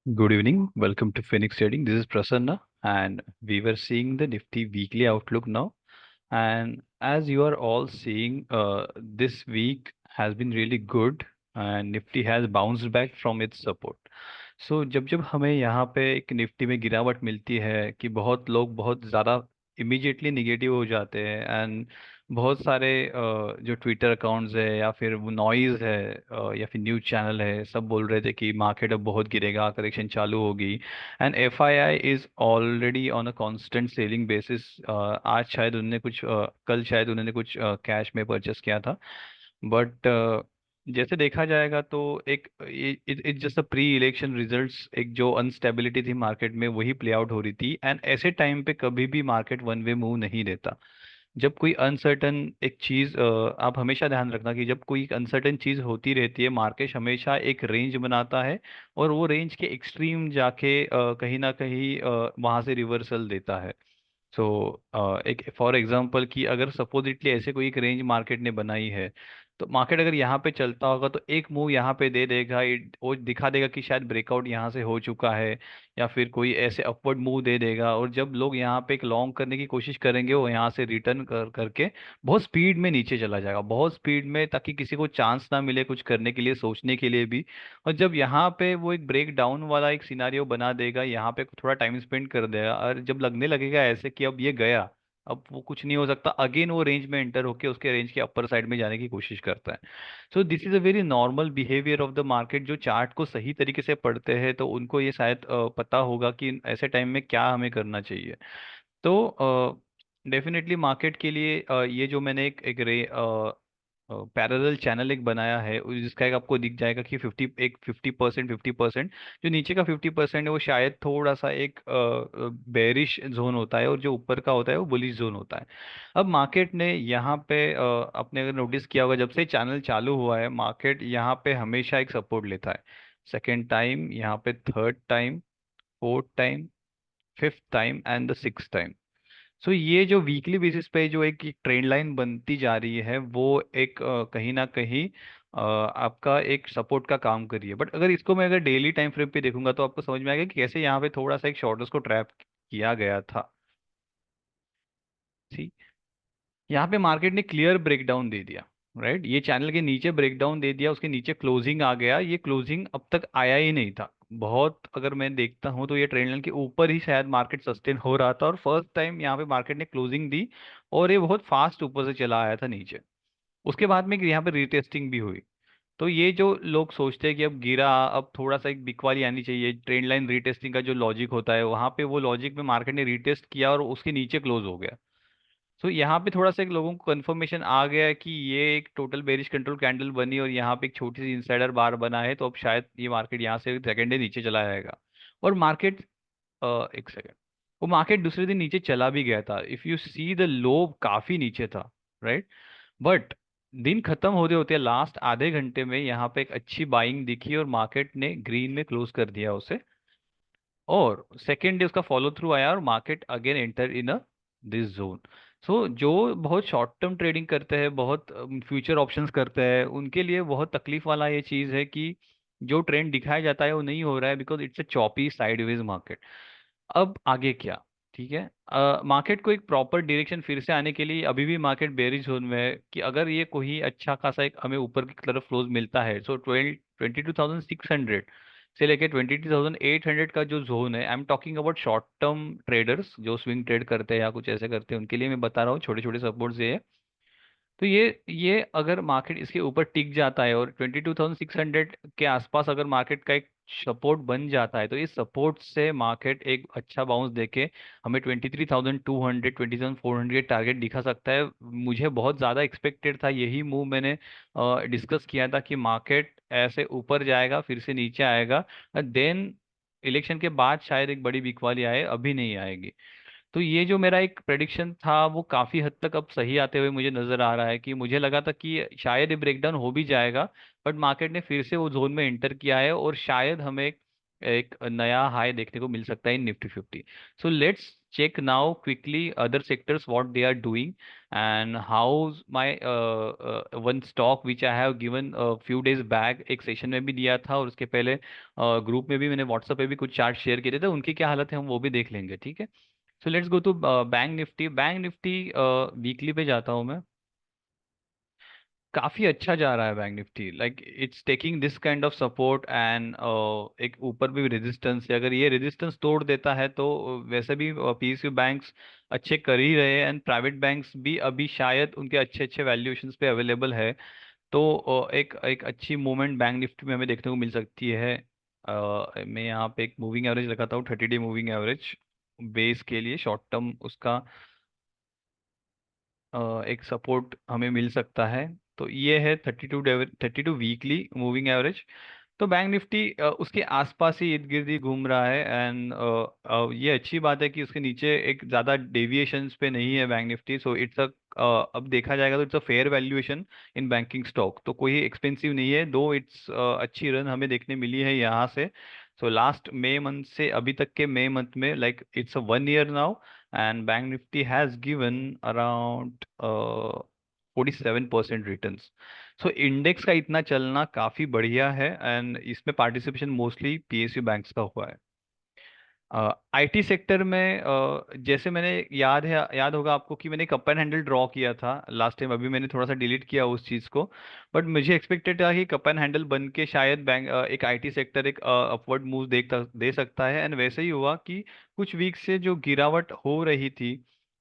Good evening. Welcome to Phoenix Trading. This is Prasanna, and we were seeing the Nifty weekly outlook now. And as you are all seeing, this week has been really good, and Nifty has bounced back from its support. सो जब जब हमें यहाँ पे एक Nifty में गिरावट मिलती है कि बहुत लोग बहुत ज़्यादा इमीडिएटली निगेटिव हो जाते हैं एंड बहुत सारे जो ट्विटर अकाउंट्स है या फिर वो नॉइज़ है या फिर न्यूज़ चैनल है सब बोल रहे थे कि मार्केट अब बहुत गिरेगा, करेक्शन चालू होगी। And FII is already on a constant selling basis. आज शायद उन्होंने कुछ कल शायद उन्होंने कुछ कैश में परचेस किया था। बट जैसे देखा जाएगा तो एक it just a pre election results, एक जो अनस्टेबिलिटी थी मार्केट में वही प्ले आउट हो रही थी। एंड ऐसे टाइम पे कभी भी मार्केट वन वे मूव नहीं देता। जब कोई अनसर्टन एक चीज आप हमेशा ध्यान रखना कि जब कोई अनसर्टन चीज होती रहती है मार्केट हमेशा एक रेंज बनाता है और वो रेंज के एक्सट्रीम जाके कहीं ना कहीं वहां से रिवर्सल देता है। सो एक फॉर एग्जांपल कि अगर सपोजिटली ऐसे कोई एक रेंज मार्केट ने बनाई है तो मार्केट अगर यहाँ पे चलता होगा तो एक मूव यहाँ पे दे देगा, वो दिखा देगा कि शायद ब्रेकआउट यहाँ से हो चुका है या फिर कोई ऐसे अपवर्ड मूव दे देगा। और जब लोग यहाँ पे एक लॉन्ग करने की कोशिश करेंगे वो यहाँ से रिटर्न करके बहुत स्पीड में नीचे चला जाएगा, बहुत स्पीड में, ताकि किसी को चांस ना मिले कुछ करने के लिए, सोचने के लिए भी। और जब यहाँ पे वो एक ब्रेक डाउन वाला एक सिनारियो बना देगा, यहाँ पे थोड़ा टाइम स्पेंड कर देगा और जब लगने लगेगा ऐसे कि अब ये गया, अब वो कुछ नहीं हो सकता, अगेन वो रेंज में एंटर होके उसके रेंज के अपर साइड में जाने की कोशिश करता है। So this is a very normal behaviour of the market. जो चार्ट को सही तरीके से पढ़ते हैं तो उनको ये शायद पता होगा कि ऐसे टाइम में क्या हमें करना चाहिए। तो डेफिनेटली मार्केट के लिए ये जो मैंने एक रे पैरेलल चैनल एक बनाया है जिसका एक आपको दिख जाएगा कि 50% जो नीचे का 50% है वो शायद थोड़ा सा एक बेरिश जोन होता है और जो ऊपर का होता है वो बुलिश जोन होता है। अब मार्केट ने यहाँ पे आपने अगर नोटिस किया होगा जब से चैनल चालू हुआ है मार्केट यहाँ पे हमेशा एक सपोर्ट लेता है। सेकेंड टाइम, यहाँ पे third time, fourth time, fifth time and the six time. So ये जो वीकली बेसिस पे जो एक ट्रेंड लाइन बनती जा रही है वो एक कहीं ना कहीं आपका एक सपोर्ट का काम करी है। बट अगर इसको मैं अगर डेली टाइम फ्रेम पे देखूंगा तो आपको समझ में आएगा कि कैसे यहाँ पे थोड़ा सा एक शॉर्टर्स को ट्रैप किया गया था। ठीक, यहाँ पे मार्केट ने क्लियर ब्रेकडाउन दे दिया। राइट, ये चैनल के नीचे ब्रेकडाउन दे दिया, उसके नीचे क्लोजिंग आ गया, ये क्लोजिंग अब तक आया ही नहीं था बहुत। अगर मैं देखता हूँ तो ये ट्रेंड लाइन के ऊपर ही शायद मार्केट सस्टेन हो रहा था और फर्स्ट टाइम यहाँ पे मार्केट ने क्लोजिंग दी और ये बहुत फास्ट ऊपर से चला आया था नीचे। उसके बाद में यहाँ पे रीटेस्टिंग भी हुई। तो ये जो लोग सोचते हैं कि अब गिरा, अब थोड़ा सा एक बिक वाली आनी चाहिए, ट्रेंड लाइन रीटेस्टिंग का जो लॉजिक होता है वहां पे वो लॉजिक में मार्केट ने रीटेस्ट किया और उसके नीचे क्लोज हो गया। सो यहाँ पे थोड़ा सा एक लोगों को कंफर्मेशन आ गया है कि ये एक टोटल बेरिश कंट्रोल कैंडल बनी और यहाँ पे एक छोटी सी इंसाइडर बार बना है तो अब शायद ये मार्केट यहाँ से सेकेंड डे नीचे चला जाएगा। और मार्केट एक सेकेंड, वो मार्केट दूसरे दिन नीचे चला भी गया था। If you see the low काफी नीचे था। राइट, बट दिन खत्म होते होते लास्ट आधे घंटे में यहाँ पे एक अच्छी बाइंग दिखी और मार्केट ने ग्रीन में क्लोज कर दिया उसे। और सेकेंड डे उसका फॉलो थ्रू आया और market again enter in a this zone. So जो बहुत शॉर्ट टर्म ट्रेडिंग करते हैं, बहुत फ्यूचर ऑप्शंस करते हैं, उनके लिए बहुत तकलीफ वाला ये चीज़ है कि जो ट्रेंड दिखाया जाता है वो नहीं हो रहा है because it's a choppy sideways market. अब आगे क्या? ठीक है, मार्केट को एक प्रॉपर डायरेक्शन फिर से आने के लिए अभी भी मार्केट बेरिश जोन में है कि अगर ये कोई अच्छा खासा एक हमें ऊपर की तरफ क्लोज मिलता है सो 22,600 से लेके 22,800 का जो जोन है, I am talking about short term traders जो स्विंग ट्रेड करते हैं या कुछ ऐसे करते हैं उनके लिए मैं बता रहा हूँ, छोटे छोटे सपोर्ट्स ये है। तो ये अगर मार्केट इसके ऊपर टिक जाता है और 22,600 के आसपास अगर मार्केट का एक सपोर्ट बन जाता है तो इस सपोर्ट से मार्केट एक अच्छा बाउंस देके हमें 23,200 27,400 टारगेट दिखा सकता है। मुझे बहुत ज़्यादा एक्सपेक्टेड था, यही मूव मैंने डिस्कस किया था कि मार्केट ऐसे ऊपर जाएगा फिर से नीचे आएगा, देन इलेक्शन के बाद शायद एक बड़ी बिक वाली आए, अभी नहीं आएगी। तो ये जो मेरा एक प्रेडिक्शन था वो काफी हद तक अब सही आते हुए मुझे नजर आ रहा है कि मुझे लगा था कि शायद ये ब्रेकडाउन हो भी जाएगा बट मार्केट ने फिर से वो जोन में एंटर किया है और शायद हमें एक नया हाई देखने को मिल सकता है in Nifty 50। So let's check now quickly other sectors what they are doing and how my one stock which I have given few days back, एक सेशन में भी दिया था और उसके पहले ग्रुप में भी मैंने व्हाट्सएप पे भी कुछ चार्ट शेयर किए थे, उनकी क्या हालत है हम वो भी देख लेंगे, ठीक है। So let's go to bank Nifty weekly पे जाता हूँ मैं। काफी अच्छा जा रहा है bank Nifty, like it's taking this kind of support and एक ऊपर भी रेजिस्टेंस है, अगर ये रेजिस्टेंस तोड़ देता है तो वैसे भी पीएसयू बैंक्स अच्छे कर ही रहे हैं एंड प्राइवेट बैंक्स भी अभी शायद उनके अच्छे अच्छे वैल्यूएशंस पे अवेलेबल है। तो एक एक अच्छी मूवमेंट बैंक निफ्टी में हमें देखने को मिल सकती है। मैं यहाँ पे एक मूविंग एवरेज लगाता हूँ, 30 डे मूविंग एवरेज बेस के लिए शॉर्ट टर्म उसका एक सपोर्ट हमें मिल सकता है। तो ये है 32 वीकली मूविंग एवरेज। तो बैंक निफ्टी उसके आसपास ही इर्द गिर्द ही घूम रहा है एंड ये अच्छी बात है कि उसके नीचे एक ज़्यादा डेविएशंस पे नहीं है bank Nifty. So it's a अब देखा जाएगा तो it's a fair valuation in banking stock, तो कोई एक्सपेंसिव नहीं है, दो इट्स अच्छी रन हमें देखने मिली है यहाँ से। सो लास्ट मई मंथ से अभी तक के मई मंथ में like it's a 1 year now and bank Nifty has given around 47% returns. So index का इतना चलना काफी बढ़िया है एंड इसमें पार्टिसिपेशन मोस्टली पीएसयू बैंक्स का हुआ है। आईटी सेक्टर में जैसे मैंने याद होगा आपको कि मैंने कप एंड हैंडल ड्रॉ किया था लास्ट टाइम, अभी मैंने थोड़ा सा डिलीट किया उस चीज़ को। बट मुझे एक्सपेक्टेड था कि कप एंड हैंडल बन के शायद बैंक एक आईटी सेक्टर एक अपवर्ड मूव दे सकता है एंड वैसे ही हुआ कि कुछ वीक से जो गिरावट हो रही थी,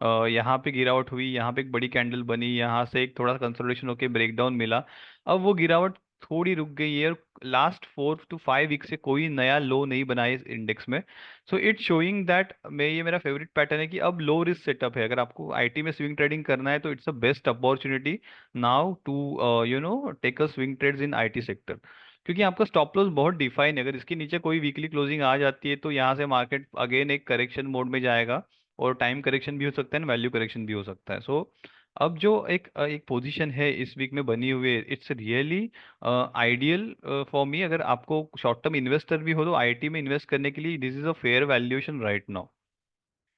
यहाँ पे गिरावट हुई, यहाँ पे एक बड़ी कैंडल बनी, यहाँ से एक थोड़ा सा कंसोलिडेशन होके ब्रेकडाउन मिला। अब वो गिरावट थोड़ी रुक गई है और लास्ट 4 to 5 वीक से कोई नया लो नहीं बना है इस इंडेक्स में। सो इट्स शोइंग दैट मैं ये मेरा फेवरेट पैटर्न है कि अब लो रिस्क सेटअप है, अगर आपको आईटी में स्विंग ट्रेडिंग करना है तो it's a best opportunity now to take a swing trades in IT sector, क्योंकि आपका स्टॉप लॉस बहुत डिफाइन है। अगर इसके नीचे कोई वीकली क्लोजिंग आ जाती है तो यहाँ से मार्केट अगेन एक करेक्शन मोड में जाएगा और टाइम करेक्शन भी हो सकता है वैल्यू करेक्शन भी हो सकता है। सो अब जो एक पोजीशन है इस वीक में बनी हुई है, it's really ideal for me. अगर आपको शॉर्ट टर्म इन्वेस्टर भी हो तो आईटी में इन्वेस्ट करने के लिए this is a fair valuation right now.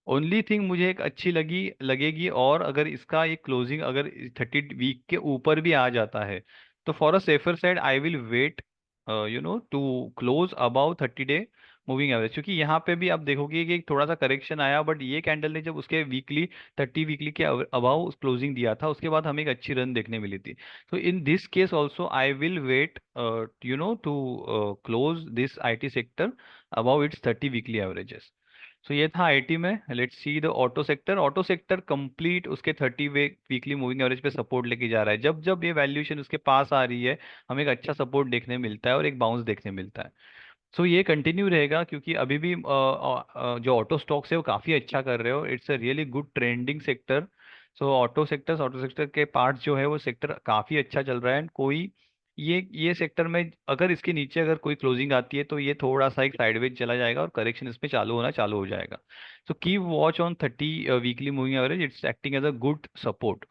Only thing मुझे एक अच्छी लगेगी, और अगर इसका ये क्लोजिंग अगर 30 वीक के ऊपर भी आ जाता है तो for a safer side I will wait to close above 30 day moving average, क्योंकि यहाँ पे भी आप देखोगे कि थोड़ा सा करेक्शन आया बट ये कैंडल ने जब उसके वीकली 30 वीकली के अबाउ क्लोजिंग दिया था उसके बाद हमें एक अच्छी रन देखने मिली थी। तो in this case also I will wait to close this IT sector about its 30 weekly averages. So ये था आईटी में। Let's see the auto sector complete उसके 30 वीकली मूविंग एवरेज पे सपोर्ट लेके जा रहा है, जब जब ये वैल्यूएशन उसके पास आ रही है हमें एक अच्छा सपोर्ट देखने मिलता है और एक बाउंस देखने मिलता है। सो ये कंटिन्यू रहेगा क्योंकि अभी भी जो ऑटो स्टॉक्स है वो काफ़ी अच्छा कर रहे हो, it's a really good trending sector. So auto sector के पार्ट जो है वो सेक्टर काफ़ी अच्छा चल रहा है एंड कोई ये सेक्टर में अगर इसके नीचे अगर कोई क्लोजिंग आती है तो ये थोड़ा सा एक साइडवेज चला जाएगा और करेक्शन इसमें चालू हो जाएगा। So keep watch on 30 weekly moving average, it's acting as a good support.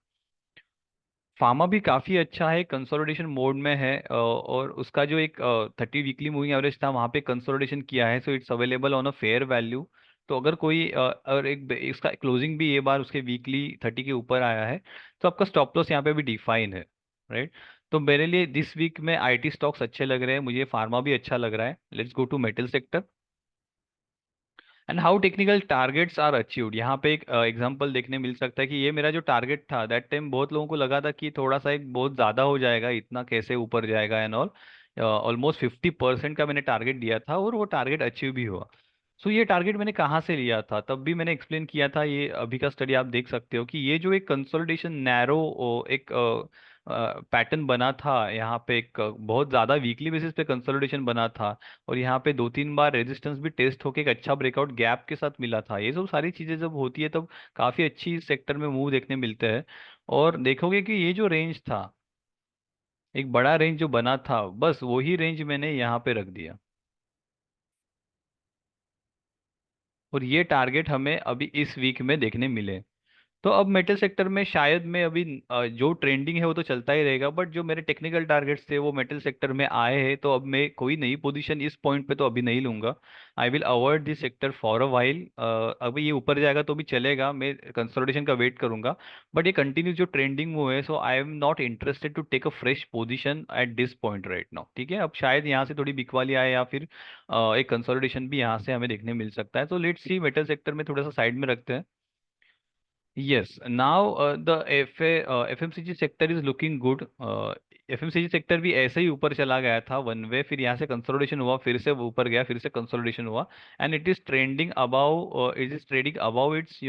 Pharma भी काफी अच्छा है, कंसोलिडेशन मोड में है और उसका जो एक 30 वीकली मूविंग एवरेज था वहां पे कंसोलिडेशन किया है, so it's available on a fair value. तो अगर कोई और इसका क्लोजिंग भी ये बार उसके वीकली 30 के ऊपर आया है तो आपका स्टॉप लॉस यहाँ पे भी डिफाइन है, राइट। तो मेरे लिए दिस वीक में आईटी स्टॉक्स अच्छे लग रहे हैं, मुझे फार्मा भी अच्छा लग रहा है। Let's go to metal sector and how technical targets are achieved. यहाँ पे एक एग्जांपल देखने मिल सकता है कि ये मेरा जो टारगेट था दैट टाइम बहुत लोगों को लगा था कि थोड़ा सा एक बहुत ज़्यादा हो जाएगा, इतना कैसे ऊपर जाएगा एंड ऑल। ऑलमोस्ट 50% का मैंने टारगेट दिया था और वो टारगेट अचीव भी हुआ। सो ये टारगेट मैंने कहाँ से लिया था तब भी मैंने एक्सप्लेन किया था, ये अभी का स्टडी आप देख सकते हो कि ये जो एक कंसोलिडेशन नैरो एक पैटर्न बना था यहाँ पे, एक बहुत ज़्यादा वीकली बेसिस पे कंसोलिडेशन बना था और यहाँ पे 2-3 बार रेजिस्टेंस भी टेस्ट होके एक अच्छा ब्रेकआउट गैप के साथ मिला था। ये सब सारी चीजें जब होती है तब काफी अच्छी सेक्टर में मूव देखने मिलते हैं। और देखोगे कि ये जो रेंज था, एक बड़ा रेंज जो बना था, बस वही रेंज मैंने यहाँ पे रख दिया और ये टारगेट हमें अभी इस वीक में देखने मिले। तो अब मेटल सेक्टर में शायद मैं अभी जो ट्रेंडिंग है वो तो चलता ही रहेगा, बट जो मेरे टेक्निकल टारगेट्स थे वो मेटल सेक्टर में आए हैं, तो अब मैं कोई नई पोजीशन इस पॉइंट पे तो अभी नहीं लूंगा। I will avoid this sector for a while. अभी ये ऊपर जाएगा तो भी चलेगा, मैं कंसोलिडेशन का वेट करूंगा। बट ये कंटिन्यू जो ट्रेंडिंग हुए है, so I am not interested to take a fresh position at this point right now. ठीक है, अब शायद यहाँ से थोड़ी बिकवाली आए या फिर एक कंसोलिडेशन भी यहाँ से हमें देखने मिल सकता है। तो लेट्स सी, मेटल सेक्टर में थोड़ा सा साइड में रखते हैं। Yes, now the FMCG sector is looking good. FMCG sector भी ऐसे ही ऊपर चला गया था वन वे, फिर यहाँ से कंसोलिडेशन हुआ, फिर से वो ऊपर गया, फिर से कंसोलिडेशन हुआ, and it is trending above, it is trading above its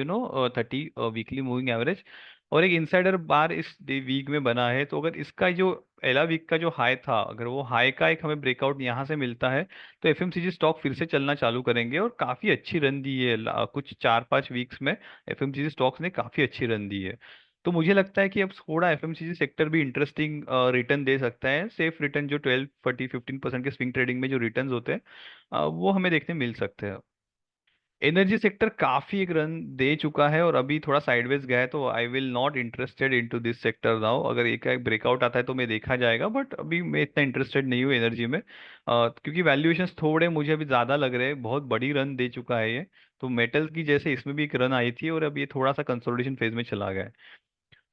30 weekly moving average. और एक इनसाइडर बार इस वीक में बना है, तो अगर इसका जो पहला वीक का जो हाई था, अगर वो हाई का एक हमें ब्रेकआउट यहाँ से मिलता है, तो एफएमसीजी स्टॉक फिर से चलना चालू करेंगे, और काफी अच्छी रन दी है कुछ 4-5 वीक्स में। एफएमसीजी स्टॉक्स ने काफी अच्छी रन दी है। तो मुझे लगता है कि अब थोड़ा एफएमसीजी सेक्टर भी इंटरेस्टिंग रिटर्न दे सकता है। सेफ रिटर्न जो 12-15% के स्विंग ट्रेडिंग में जो रिटर्न्स होते हैं, वो हमें देखने मिल सकते हैं। एनर्जी सेक्टर काफी एक रन दे चुका है और अभी थोड़ा साइडवेज गया है, तो I will not interested into this sector now. अगर एक एक ब्रेकआउट आता है तो मैं देखा जाएगा, बट अभी मैं इतना इंटरेस्टेड नहीं हूँ एनर्जी में, क्योंकि वैल्यूएशंस थोड़े मुझे अभी ज्यादा लग रहे हैं, बहुत बड़ी रन दे चुका है ये। तो मेटल की जैसे इसमें भी एक रन आई थी, और अब ये थोड़ा सा कंसोलिडेशन फेज में चला गया है।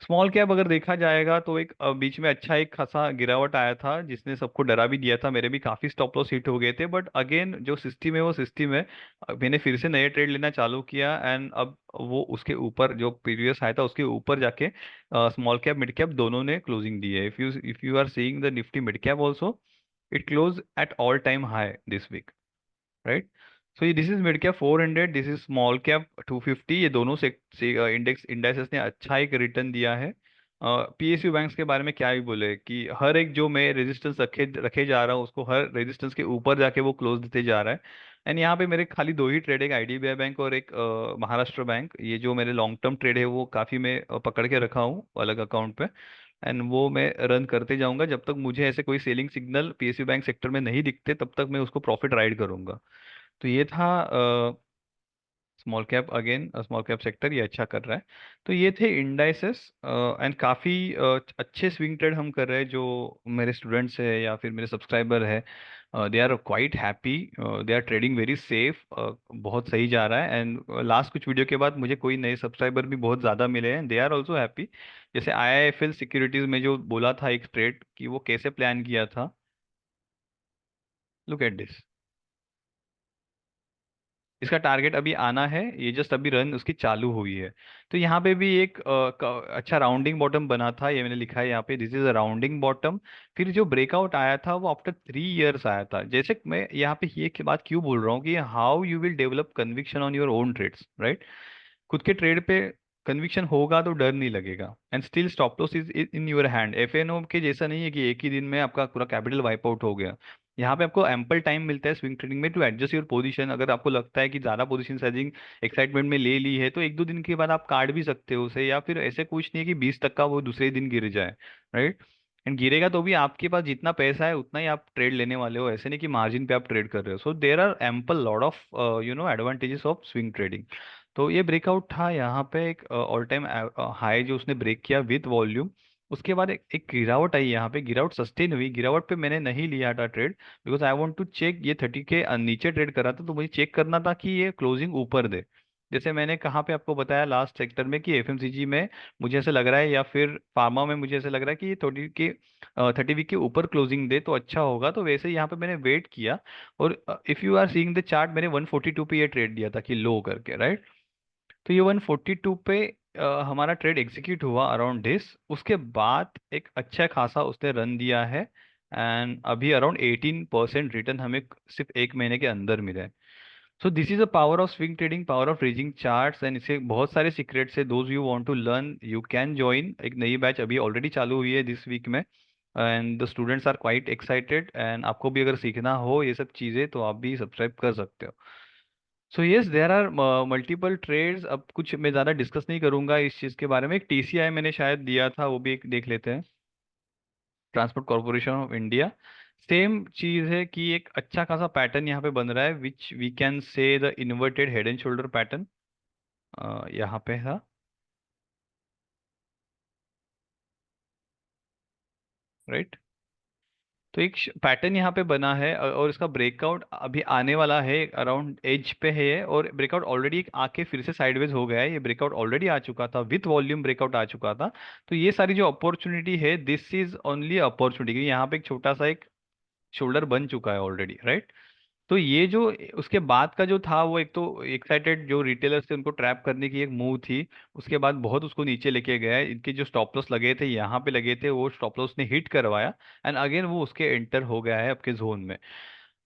स्मॉल कैप अगर देखा जाएगा तो एक बीच में अच्छा एक खासा गिरावट आया था, जिसने सबको डरा भी दिया था, मेरे भी काफी स्टॉप लॉस हिट हो गए थे, बट अगेन जो सिस्टम है वो सिस्टम है। मैंने फिर से नए ट्रेड लेना चालू किया, एंड अब वो उसके ऊपर जो प्रीवियस आया था उसके ऊपर जाके स्मॉल कैप मिड कैप दोनों ने क्लोजिंग दी है। If you are seeing the Nifty mid cap also, it close at all time high this week, right. So ये this is mid cap 400, this is small cap 250, ये दोनों से index indices ने अच्छा एक रिटर्न दिया है। पीएसयू बैंक्स के बारे में क्या ही बोले, कि हर एक जो मैं रेजिस्टेंस रखे रखे जा रहा हूँ उसको हर रेजिस्टेंस के ऊपर जाके वो क्लोज देते जा रहा है। एंड यहाँ पे मेरे खाली दो ही ट्रेड, एक आईडीबीआई बैंक और एक महाराष्ट्र बैंक, ये जो मेरे लॉन्ग टर्म ट्रेड है वो काफ़ी मैं पकड़ के रखा हूँ अलग अकाउंट पे। एंड वो मैं रन करते जाऊंगा जब तक मुझे ऐसे कोई selling signal PSU bank sector में नहीं दिखते, तब तक मैं उसको प्रॉफिट राइड करूंगा। तो ये था small cap, again small cap sector ये अच्छा कर रहा है। तो ये थे इंडाइसेस, एंड काफ़ी अच्छे स्विंग ट्रेड हम कर रहे हैं। जो मेरे स्टूडेंट्स है या फिर मेरे सब्सक्राइबर है, they are quite happy, they are trading very safe, बहुत सही जा रहा है। एंड लास्ट कुछ वीडियो के बाद मुझे कोई नए सब्सक्राइबर भी बहुत ज़्यादा मिले हैं, दे आर ऑल्सो हैप्पी। जैसे आईआईएफएल सिक्योरिटीज में जो बोला था एक ट्रेड कि वो कैसे प्लान किया था, लुक एट दिस। इसका टारगेट अभी आना है, ये जस्ट अभी रन उसकी चालू हुई है। तो यहाँ पे भी एक अच्छा राउंडिंग बॉटम बना था, ये मैंने लिखा है यहाँ पे, this is a rounding bottom. फिर जो ब्रेकआउट आया था वो आफ्टर 3 इयर्स आया था। जैसे मैं यहाँ पे ये बात क्यों बोल रहा हूँ कि how you will develop conviction on your own trades, right. खुद के ट्रेड पे कन्विक्शन होगा तो डर नहीं लगेगा, and still stop loss is in your hand. FNO के जैसा नहीं है कि एक ही दिन में आपका पूरा कैपिटल वाइप आउट हो गया। यहाँ पे आपको एम्पल टाइम मिलता है स्विंग ट्रेडिंग में टू एडजस्ट योर पोजीशन। अगर आपको लगता है कि ज्यादा पोजीशन साइजिंग एक्साइटमेंट में ले ली है, तो 1-2 दिन के बाद आप काट भी सकते हो उसे, या फिर ऐसे कुछ नहीं है कि 20 तक का वो दूसरे दिन गिर जाए, राइट। एंड गिरेगा तो भी आपके पास जितना पैसा है उतना ही आप ट्रेड लेने वाले हो, ऐसे नहीं कि मार्जिन पे आप ट्रेड कर रहे हो। So there are ample lot of advantages of swing trading. तो ये ब्रेकआउट था यहाँ पे एक ऑल टाइम हाई जो उसने ब्रेक किया विद वॉल्यूम। उसके बाद एक गिरावट आई, यहाँ पे गिरावट सस्टेन हुई। गिरावट पे मैंने नहीं लिया था trade, because I want to check, ये 30 के नीचे ट्रेड कर रहा था, तो मुझे चेक करना था कि ये क्लोजिंग ऊपर दे। जैसे मैंने कहाँ पे आपको बताया लास्ट सेक्टर में कि एफएमसीजी में मुझे ऐसे लग रहा है, या फिर फार्मा में मुझे ऐसे लग रहा है कि ये 30 वीक के ऊपर क्लोजिंग दे तो अच्छा होगा, तो वैसे ही यहाँ पे मैंने वेट किया। और if you are seeing the chart, मैंने 142 पे ये ट्रेड दिया था कि लो करके, राइट। तो ये 142 पे हमारा ट्रेड एग्जीक्यूट हुआ अराउंड दिस। उसके बाद एक अच्छा खासा उसने रन दिया है, एंड अभी अराउंड 18% रिटर्न हमें सिर्फ एक महीने के अंदर मिला है। So this is a power of swing trading, power of reading charts, and इससे बहुत सारे सीक्रेट्स है। Those you want to learn you can join. एक नई बैच अभी ऑलरेडी चालू हुई है दिस वीक में, and the students are quite excited. And आपको भी अगर सीखना हो ये सब चीज़ें तो आप भी सब्सक्राइब कर सकते हो। So yes, there are multiple trades. अब कुछ मैं ज़्यादा डिस्कस नहीं करूंगा इस चीज़ के बारे में। एक टीसीआई मैंने शायद दिया था, वो भी एक देख लेते हैं, transport corporation of India. Same चीज़ है कि एक अच्छा खासा पैटर्न यहाँ पे बन रहा है, which we can say the inverted head and shoulder pattern यहाँ पे था। राइट। तो एक पैटर्न यहाँ पे बना है और इसका ब्रेकआउट अभी आने वाला है, अराउंड एज पे है, और ब्रेकआउट ऑलरेडी आके फिर से साइडवेज हो गया है। ये ब्रेकआउट ऑलरेडी आ चुका था, विथ वॉल्यूम ब्रेकआउट आ चुका था। तो ये सारी जो अपॉर्चुनिटी है, दिस इज ओनली अपॉर्चुनिटी, क्योंकि यहाँ पे एक छोटा सा एक शोल्डर बन चुका है ऑलरेडी, राइट। तो ये जो उसके बाद का जो था, वो एक तो एक्साइटेड जो रिटेलर्स थे उनको ट्रैप करने की एक मूव थी। उसके बाद बहुत उसको नीचे लेके गया है। इनके जो स्टॉप लॉस लगे थे, यहाँ पे लगे थे, वो स्टॉप लॉस ने हिट करवाया, एंड अगेन वो उसके एंटर हो गया है आपके जोन में।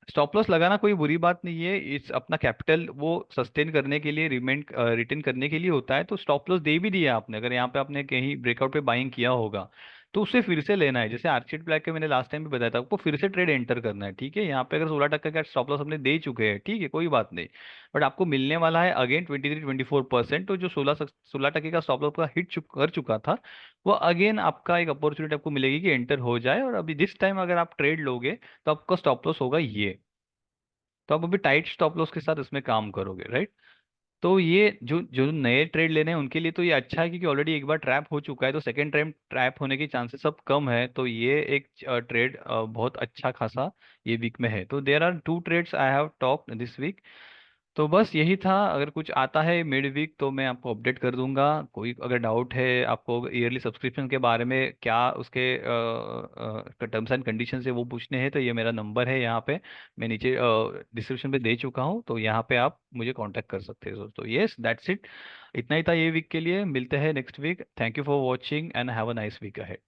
स्टॉप लॉस लगाना कोई बुरी बात नहीं है, इस अपना कैपिटल वो सस्टेन करने के लिए, रिमेंट रिटेन करने के लिए होता है। तो स्टॉप लॉस दे भी दिया आपने, अगर यहाँ पे आपने कहीं ब्रेकआउट पे बाइंग किया होगा तो उसे फिर से लेना है। जैसे आर्चिड ब्लैक के मैंने लास्ट टाइम भी बताया था, आपको फिर से ट्रेड एंटर करना है, ठीक है। यहाँ पे अगर 16% का स्टॉप लॉस हमने दे चुके हैं, ठीक है, कोई बात नहीं। बट आपको मिलने वाला है अगेन 23-24%। तो जो 16% का स्टॉप लॉस का कर चुका था, वो अगेन आपका एक अपॉर्चुनिटी आपको मिलेगी कि एंटर हो जाए। और अभी दिस टाइम अगर आप ट्रेड लोगे तो आपका स्टॉप लॉस होगा ये। तो आप अभी टाइट स्टॉप लॉस के साथ इसमें काम करोगे, राइट। तो ये जो जो नए ट्रेड लेने हैं उनके लिए तो ये अच्छा है, क्योंकि ऑलरेडी एक बार ट्रैप हो चुका है, तो सेकंड टाइम ट्रैप होने के चांसेस सब कम है। तो ये एक ट्रेड बहुत अच्छा खासा ये वीक में है। तो there are 2 trades I have talk this week. तो बस यही था। अगर कुछ आता है मिड वीक तो मैं आपको अपडेट कर दूंगा। कोई अगर डाउट है आपको ईयरली सब्सक्रिप्शन के बारे में, क्या उसके टर्म्स एंड कंडीशन है वो पूछने हैं, तो ये मेरा नंबर है यहाँ पे, मैं नीचे डिस्क्रिप्शन पे दे चुका हूँ। तो यहाँ पे आप मुझे कांटेक्ट कर सकते हो। तो यस, दैट्स इट। इतना ही था ये वीक के लिए। मिलते हैं next week. Thank you for watching and have a nice week ahead.